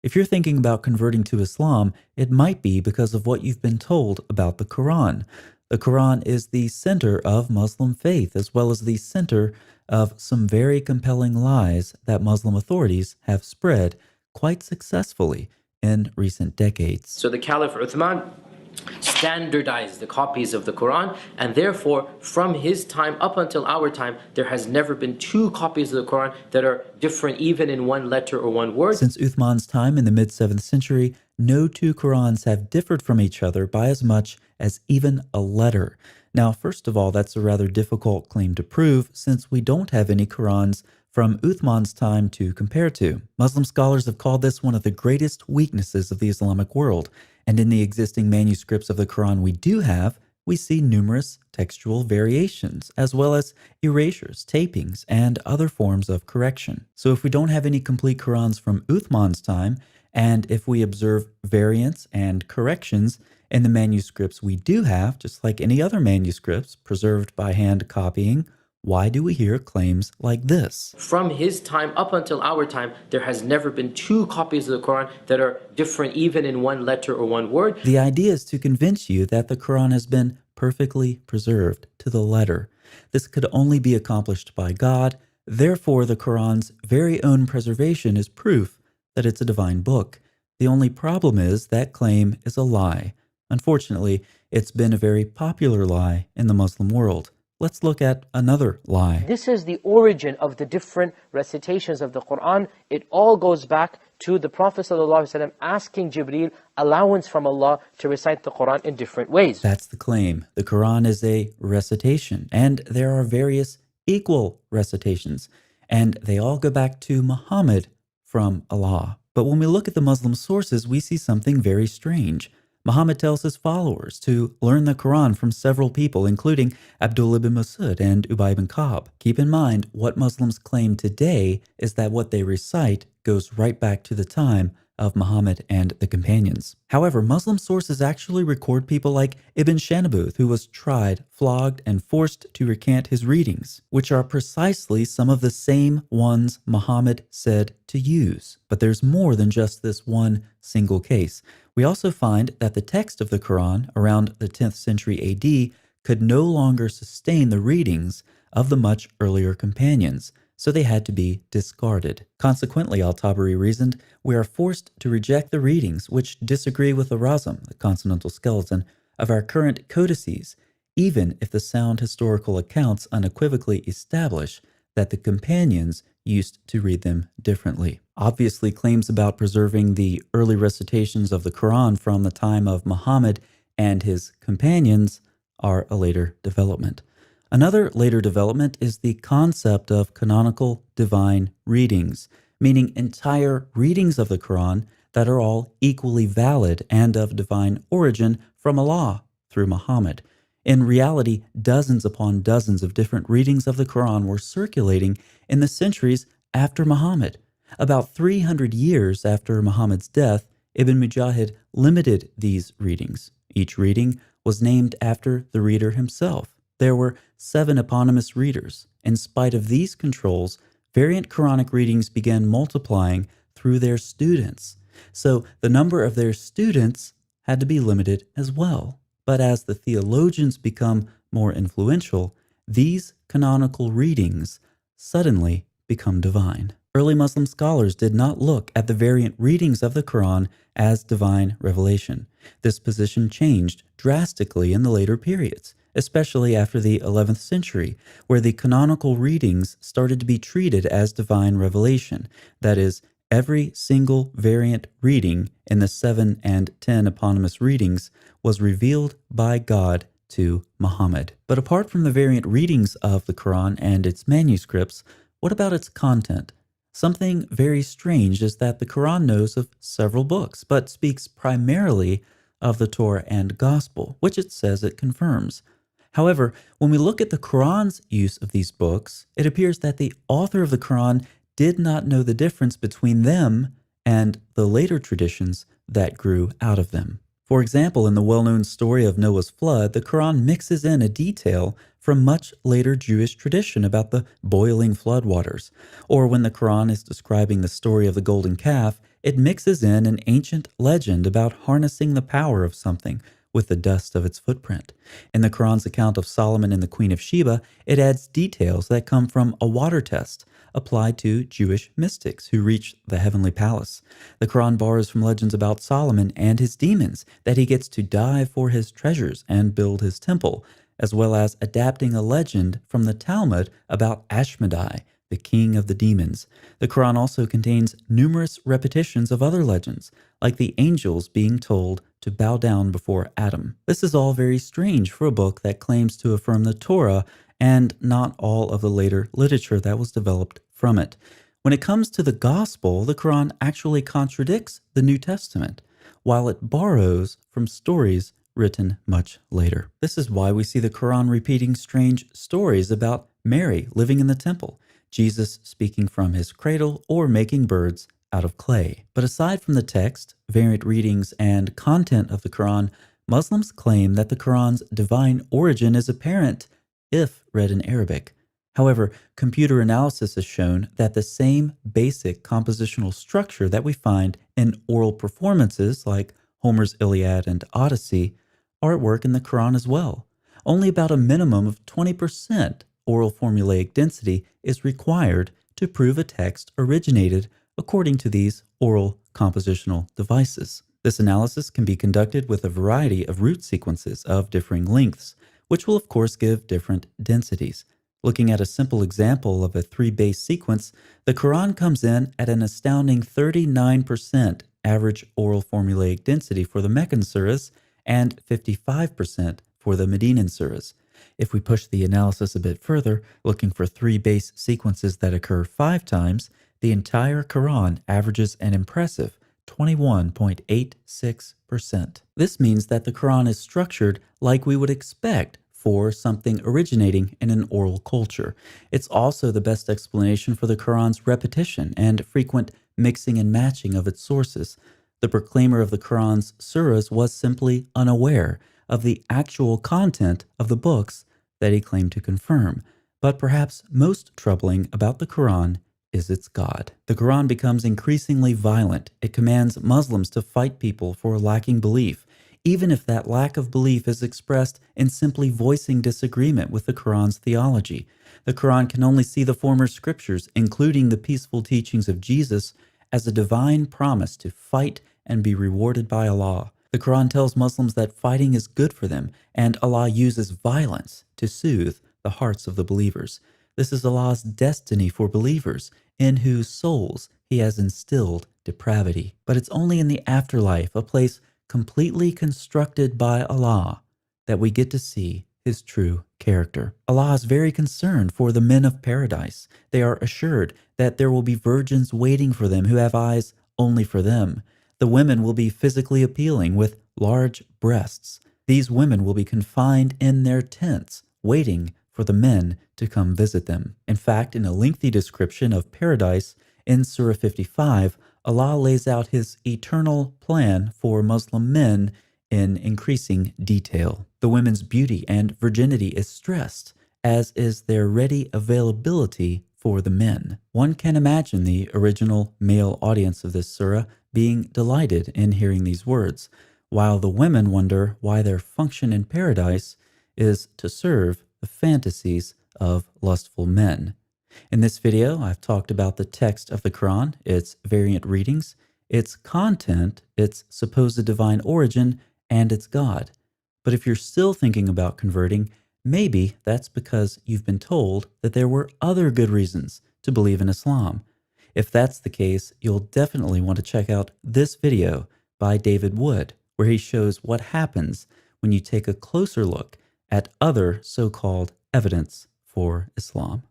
If you're thinking about converting to Islam, it might be because of what you've been told about the Quran. The Quran is the center of Muslim faith, as well as the center of some very compelling lies that Muslim authorities have spread quite successfully in recent decades. So the Caliph Uthman standardized the copies of the Quran, and therefore from his time up until our time there has never been two copies of the Quran that are different even in one letter or one word. Since Uthman's time in the mid-7th century, no two Qurans have differed from each other by as much as even a letter. Now, first of all, that's a rather difficult claim to prove since we don't have any Qurans from Uthman's time to compare to. Muslim scholars have called this one of the greatest weaknesses of the Islamic world, and in the existing manuscripts of the Quran we do have, we see numerous textual variations, as well as erasures, tapings, and other forms of correction. So if we don't have any complete Qurans from Uthman's time, and if we observe variants and corrections in the manuscripts we do have, just like any other manuscripts preserved by hand copying, why do we hear claims like this? From his time up until our time, there has never been two copies of the Quran that are different even in one letter or one word. The idea is to convince you that the Quran has been perfectly preserved to the letter. This could only be accomplished by God. Therefore, the Quran's very own preservation is proof that it's a divine book. The only problem is that claim is a lie. Unfortunately, it's been a very popular lie in the Muslim world. Let's look at another lie. This is the origin of the different recitations of the Quran. It all goes back to the Prophet ﷺ asking Jibreel allowance from Allah to recite the Quran in different ways. That's the claim. The Quran is a recitation, and there are various equal recitations, and they all go back to Muhammad from Allah. But when we look at the Muslim sources, we see something very strange. Muhammad tells his followers to learn the Quran from several people, including Abdullah ibn Masud and Ubay ibn Ka'b. Keep in mind, what Muslims claim today is that what they recite goes right back to the time of Muhammad and the companions. However, Muslim sources actually record people like Ibn Shanabuth, who was tried, flogged, and forced to recant his readings, which are precisely some of the same ones Muhammad said to use. But there's more than just this one single case. We also find that the text of the Quran around the 10th century AD could no longer sustain the readings of the much earlier companions, so they had to be discarded. Consequently, Al-Tabari reasoned, we are forced to reject the readings which disagree with the razam, the consonantal skeleton, of our current codices, even if the sound historical accounts unequivocally establish that the companions used to read them differently. Obviously, claims about preserving the early recitations of the Quran from the time of Muhammad and his companions are a later development. Another later development is the concept of canonical divine readings, meaning entire readings of the Quran that are all equally valid and of divine origin from Allah through Muhammad. In reality, dozens upon dozens of different readings of the Quran were circulating in the centuries after Muhammad. About 300 years after Muhammad's death, Ibn Mujahid limited these readings. Each reading was named after the reader himself. There were 7 eponymous readers. In spite of these controls, variant Quranic readings began multiplying through their students. So the number of their students had to be limited as well. But as the theologians become more influential, these canonical readings suddenly become divine. Early Muslim scholars did not look at the variant readings of the Quran as divine revelation. This position changed drastically in the later periods, especially after the 11th century, where the canonical readings started to be treated as divine revelation. That is, every single variant reading in the 7 and 10 eponymous readings was revealed by God to Muhammad. But apart from the variant readings of the Quran and its manuscripts, what about its content? Something very strange is that the Quran knows of several books, but speaks primarily of the Torah and Gospel, which it says it confirms. However, when we look at the Quran's use of these books, it appears that the author of the Quran did not know the difference between them and the later traditions that grew out of them. For example, in the well-known story of Noah's flood, the Quran mixes in a detail from much later Jewish tradition about the boiling floodwaters. Or when the Quran is describing the story of the golden calf, it mixes in an ancient legend about harnessing the power of something with the dust of its footprint. In the Quran's account of Solomon and the Queen of Sheba, it adds details that come from a water test applied to Jewish mystics who reached the heavenly palace. The Quran borrows from legends about Solomon and his demons, that he gets to die for his treasures and build his temple, as well as adapting a legend from the Talmud about Ashmedai, the king of the demons. The Quran also contains numerous repetitions of other legends, like the angels being told to bow down before Adam. This is all very strange for a book that claims to affirm the Torah and not all of the later literature that was developed from it. When it comes to the Gospel, the Quran actually contradicts the New Testament, while it borrows from stories written much later. This is why we see the Quran repeating strange stories about Mary living in the temple, Jesus speaking from his cradle, or making birds out of clay. But aside from the text, variant readings, and content of the Quran, Muslims claim that the Quran's divine origin is apparent if read in Arabic. However, computer analysis has shown that the same basic compositional structure that we find in oral performances like Homer's Iliad and Odyssey are at work in the Quran as well. Only about a minimum of 20% oral formulaic density is required to prove a text originated according to these oral compositional devices. This analysis can be conducted with a variety of root sequences of differing lengths, which will of course give different densities. Looking at a simple example of a 3-base sequence, the Quran comes in at an astounding 39% average oral formulaic density for the Meccan surahs and 55% for the Medinan surahs. If we push the analysis a bit further, looking for 3-base sequences that occur 5 times, the entire Quran averages an impressive 21.86%. This means that the Quran is structured like we would expect for something originating in an oral culture. It's also the best explanation for the Quran's repetition and frequent mixing and matching of its sources. The proclaimer of the Quran's surahs was simply unaware of the actual content of the books that he claimed to confirm. But perhaps most troubling about the Quran is its God. The Quran becomes increasingly violent. It commands Muslims to fight people for lacking belief, even if that lack of belief is expressed in simply voicing disagreement with the Quran's theology. The Quran can only see the former scriptures, including the peaceful teachings of Jesus, as a divine promise to fight and be rewarded by Allah. The Quran tells Muslims that fighting is good for them, and Allah uses violence to soothe the hearts of the believers. This is Allah's destiny for believers, in whose souls He has instilled depravity. But it's only in the afterlife, a place completely constructed by Allah, that we get to see His true character. Allah is very concerned for the men of paradise. They are assured that there will be virgins waiting for them who have eyes only for them. The women will be physically appealing with large breasts. These women will be confined in their tents, waiting for the men to come visit them. In fact, in a lengthy description of paradise in Surah 55, Allah lays out His eternal plan for Muslim men in increasing detail. The women's beauty and virginity is stressed, as is their ready availability for the men. One can imagine the original male audience of this surah being delighted in hearing these words, while the women wonder why their function in paradise is to serve the fantasies of lustful men. In this video, I've talked about the text of the Quran, its variant readings, its content, its supposed divine origin, and its God. But if you're still thinking about converting, maybe that's because you've been told that there were other good reasons to believe in Islam. If that's the case, you'll definitely want to check out this video by David Wood, where he shows what happens when you take a closer look at other so-called evidence for Islam.